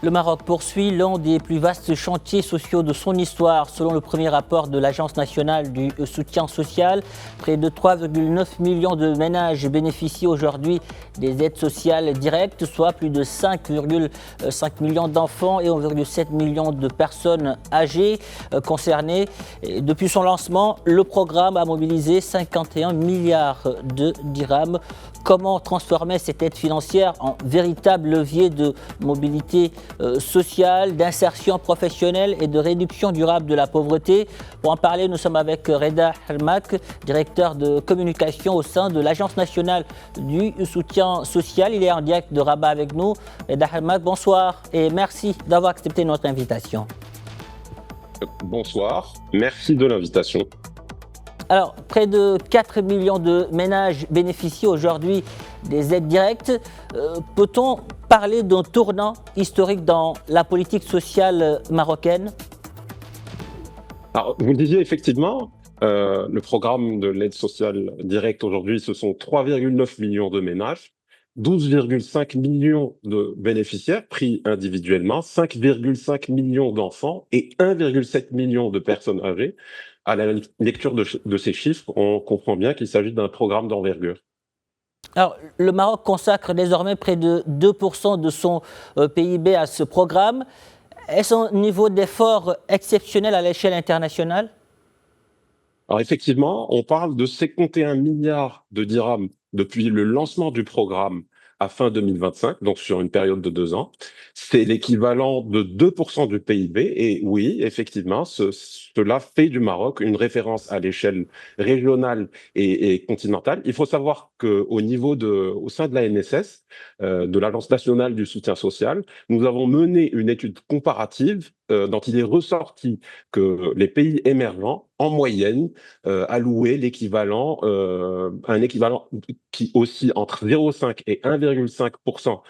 Le Maroc poursuit l'un des plus vastes chantiers sociaux de son histoire. Selon le premier rapport de l'Agence nationale du soutien social, près de 3,9 millions de ménages bénéficient aujourd'hui des aides sociales directes, soit plus de 5,5 millions d'enfants et 1,7 million de personnes âgées concernées. Et depuis son lancement, le programme a mobilisé 51 milliards de dirhams. Comment transformer cette aide financière en véritable levier de mobilité sociale, d'insertion professionnelle et de réduction durable de la pauvreté? Pour en parler, nous sommes avec Reda Harmak, directeur de communication au sein de l'Agence nationale du soutien social. Il est en direct de Rabat avec nous. Reda Harmak, bonsoir et merci d'avoir accepté notre invitation. Bonsoir, merci de l'invitation. Alors, près de 4 millions de ménages bénéficient aujourd'hui des aides directes. Peut-on parler d'un tournant historique dans la politique sociale marocaine? Alors, vous le disiez effectivement, le programme de l'aide sociale directe aujourd'hui, ce sont 3,9 millions de ménages, 12,5 millions de bénéficiaires pris individuellement, 5,5 millions d'enfants et 1,7 million de personnes âgées. À la lecture de ces chiffres, on comprend bien qu'il s'agit d'un programme d'envergure. Alors, le Maroc consacre désormais près de 2% de son PIB à ce programme. Est-ce un niveau d'effort exceptionnel à l'échelle internationale? Alors effectivement, on parle de 51 milliards de dirhams depuis le lancement du programme à fin 2025, donc sur une période de 2 ans. C'est l'équivalent de 2% du PIB. Et oui, effectivement, cela fait du Maroc une référence à l'échelle régionale et continentale. Il faut savoir qu'au niveau au sein de la NSS, de l'Agence nationale du soutien social, nous avons mené une étude comparative dont il est ressorti que les pays émergents, en moyenne, allouaient un équivalent qui oscille entre 0,5 et 1,5%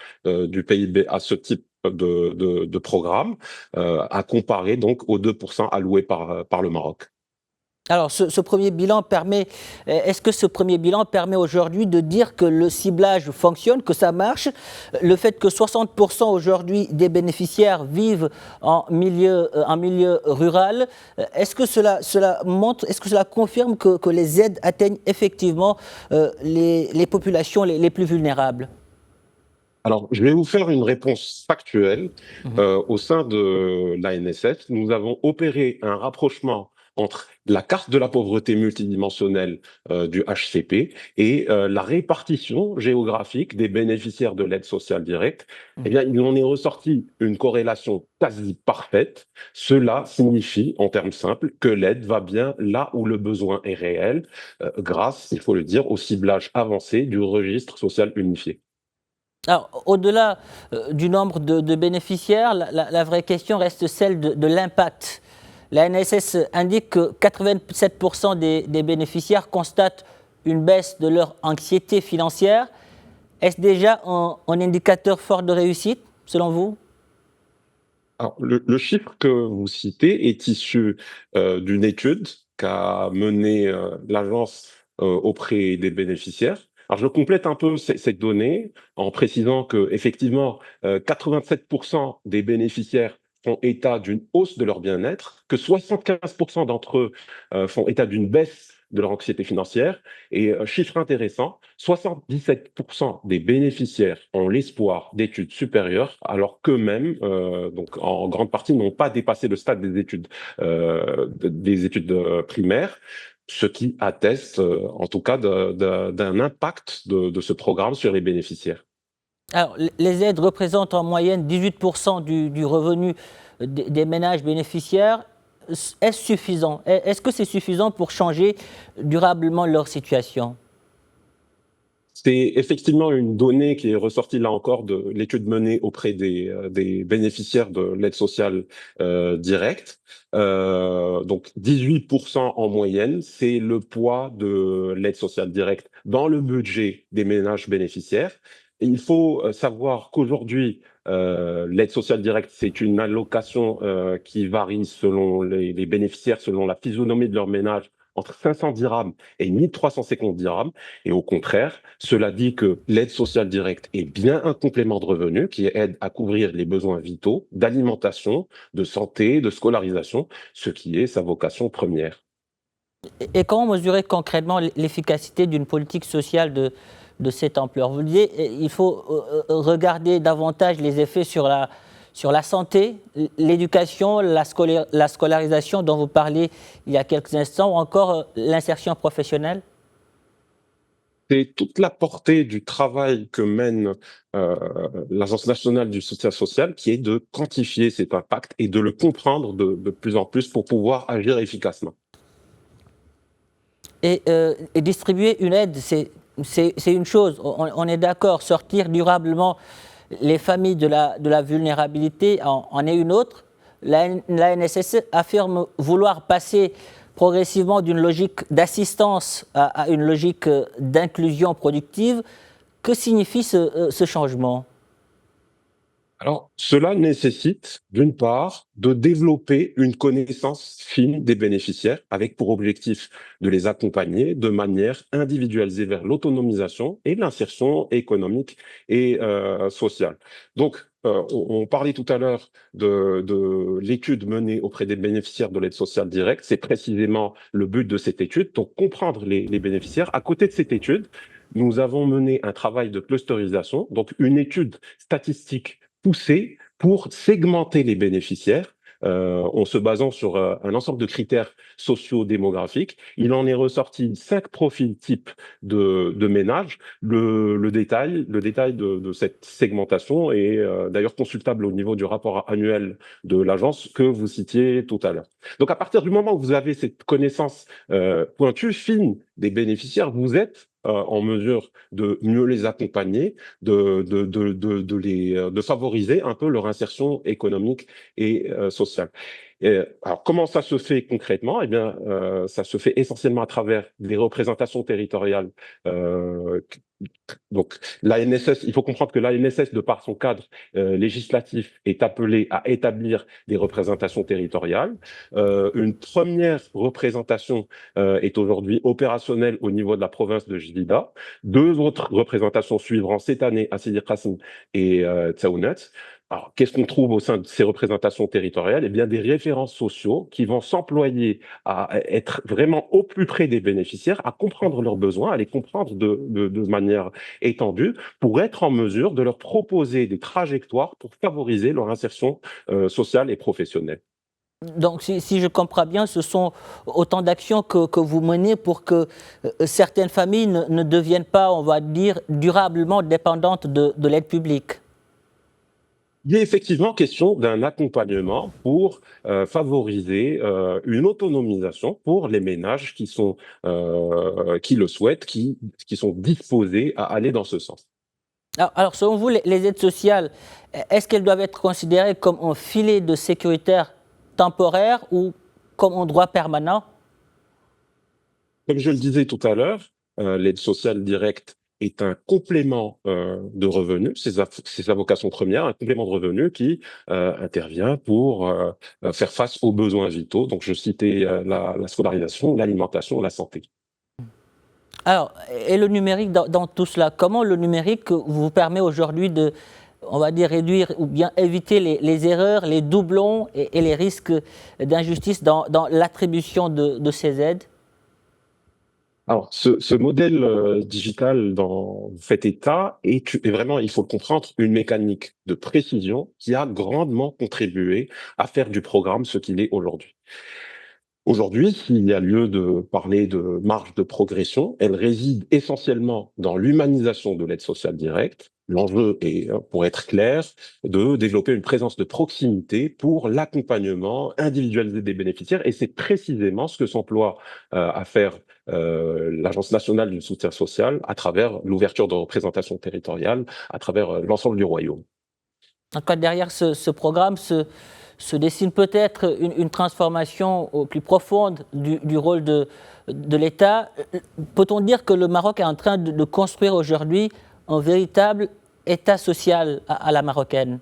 du PIB à ce type de programme, à comparer donc aux 2% alloués par le Maroc. Alors, est-ce que ce premier bilan permet aujourd'hui de dire que le ciblage fonctionne, que ça marche? Le fait que 60% aujourd'hui des bénéficiaires vivent en milieu rural, est-ce que est-ce que cela confirme que les aides atteignent effectivement les populations les plus vulnérables? Alors, je vais vous faire une réponse factuelle. Mhm. Au sein de l'ANSS, nous avons opéré un rapprochement entre la carte de la pauvreté multidimensionnelle du HCP et la répartition géographique des bénéficiaires de l'aide sociale directe. Eh bien, il en est ressorti une corrélation quasi parfaite. Cela signifie, en termes simples, que l'aide va bien là où le besoin est réel, grâce, il faut le dire, au ciblage avancé du registre social unifié. Alors, au-delà du nombre de bénéficiaires, la vraie question reste celle de l'impact. La NSS indique que 87% des bénéficiaires constatent une baisse de leur anxiété financière. Est-ce déjà un indicateur fort de réussite, selon vous? Alors, le chiffre que vous citez est issu d'une étude qu'a menée l'agence auprès des bénéficiaires. Alors, je complète un peu ces données en précisant que effectivement, 87% des bénéficiaires font état d'une hausse de leur bien-être, que 75% d'entre eux font état d'une baisse de leur anxiété financière. Et chiffre intéressant, 77% des bénéficiaires ont l'espoir d'études supérieures, alors qu'eux-mêmes, donc en grande partie, n'ont pas dépassé le stade des études primaires, ce qui atteste, en tout cas, d'un impact de ce programme sur les bénéficiaires. Alors, les aides représentent en moyenne 18% du revenu des ménages bénéficiaires. Est-ce suffisant? Est-ce que c'est suffisant pour changer durablement leur situation? C'est effectivement une donnée qui est ressortie là encore de l'étude menée auprès des bénéficiaires de l'aide sociale directe. Donc 18% en moyenne, c'est le poids de l'aide sociale directe dans le budget des ménages bénéficiaires. Et il faut savoir qu'aujourd'hui, l'aide sociale directe, c'est une allocation qui varie selon les bénéficiaires, selon la physionomie de leur ménage, entre 500 dirhams et 1350 dirhams. Et au contraire, cela dit que l'aide sociale directe est bien un complément de revenu qui aide à couvrir les besoins vitaux d'alimentation, de santé, de scolarisation, ce qui est sa vocation première. Et comment mesurer concrètement l'efficacité d'une politique sociale de cette ampleur? Vous disiez il faut regarder davantage les effets sur la santé, l'éducation, la scolarisation dont vous parliez il y a quelques instants, ou encore l'insertion professionnelle? C'est toute la portée du travail que mène l'Agence nationale du soutien social qui est de quantifier cet impact et de le comprendre de plus en plus pour pouvoir agir efficacement. Et distribuer une aide, c'est une chose, on est d'accord, sortir durablement les familles de la vulnérabilité en est une autre. La NSS affirme vouloir passer progressivement d'une logique d'assistance à une logique d'inclusion productive. Que signifie ce changement? Alors, cela nécessite, d'une part, de développer une connaissance fine des bénéficiaires avec pour objectif de les accompagner de manière individualisée vers l'autonomisation et l'insertion économique et sociale. Donc, on parlait tout à l'heure de l'étude menée auprès des bénéficiaires de l'aide sociale directe. C'est précisément le but de cette étude, donc comprendre les bénéficiaires. À côté de cette étude, nous avons mené un travail de clusterisation, donc une étude statistique poussée pour segmenter les bénéficiaires en se basant sur un ensemble de critères socio-démographiques. Il en est ressorti 5 profils types de ménages. Le détail de cette segmentation est d'ailleurs consultable au niveau du rapport annuel de l'agence que vous citiez tout à l'heure. Donc à partir du moment où vous avez cette connaissance pointue, fine des bénéficiaires, vous êtes en mesure de mieux les accompagner, de favoriser un peu leur insertion économique et sociale. Alors, comment ça se fait concrètement? Eh bien, ça se fait essentiellement à travers des représentations territoriales. Donc, l'ANSS, il faut comprendre que l'ANSS, de par son cadre législatif, est appelée à établir des représentations territoriales. Une première représentation est aujourd'hui opérationnelle au niveau de la province de Jilida. 2 autres représentations suivront cette année à Sidi Qasim et Tsaounet. Alors, qu'est-ce qu'on trouve au sein de ces représentations territoriales? Eh bien, des référents sociaux qui vont s'employer à être vraiment au plus près des bénéficiaires, à comprendre leurs besoins, à les comprendre de manière étendue, pour être en mesure de leur proposer des trajectoires pour favoriser leur insertion sociale et professionnelle. Donc, si je comprends bien, ce sont autant d'actions que vous menez pour que certaines familles ne deviennent pas, on va dire, durablement dépendantes de l'aide publique. Il est effectivement question d'un accompagnement pour favoriser une autonomisation pour les ménages qui le souhaitent, qui sont disposés à aller dans ce sens. Alors, selon vous, les aides sociales, est-ce qu'elles doivent être considérées comme un filet de sécuritaire temporaire ou comme un droit permanent? Comme je le disais tout à l'heure, l'aide sociale directe est un complément de revenus, c'est sa vocation première, un complément de revenus qui intervient pour faire face aux besoins vitaux. Donc, je citais la scolarisation, l'alimentation, la santé. Alors, et le numérique dans tout cela, comment le numérique vous permet aujourd'hui de, on va dire, réduire ou bien éviter les erreurs, les doublons et les risques d'injustice dans l'attribution de ces aides? Alors, ce modèle digital dans fait état est vraiment, il faut le comprendre, une mécanique de précision qui a grandement contribué à faire du programme ce qu'il est aujourd'hui. Aujourd'hui, s'il y a lieu de parler de marge de progression, elle réside essentiellement dans l'humanisation de l'aide sociale directe. L'enjeu est, pour être clair, de développer une présence de proximité pour l'accompagnement individualisé des bénéficiaires. Et c'est précisément ce que s'emploie à faire l'Agence nationale du soutien social à travers l'ouverture de représentations territoriales, à travers l'ensemble du royaume. Donc, derrière ce programme se dessine peut-être une transformation plus profonde du rôle de l'État. Peut-on dire que le Maroc est en train de construire aujourd'hui un véritable État social à la marocaine?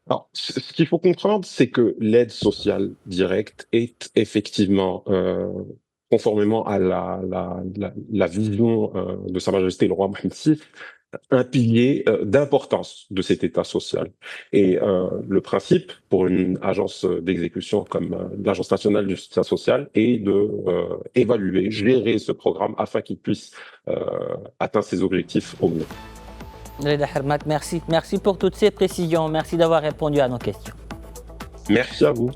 Alors, ce qu'il faut comprendre, c'est que l'aide sociale directe est effectivement, conformément à la vision de Sa Majesté le roi Mohammed VI, un pilier d'importance de cet État social. Et le principe pour une agence d'exécution comme l'Agence nationale du soutien social est de évaluer, gérer ce programme afin qu'il puisse atteindre ses objectifs au mieux. Reda Hermat, merci. Merci pour toutes ces précisions. Merci d'avoir répondu à nos questions. Merci à vous.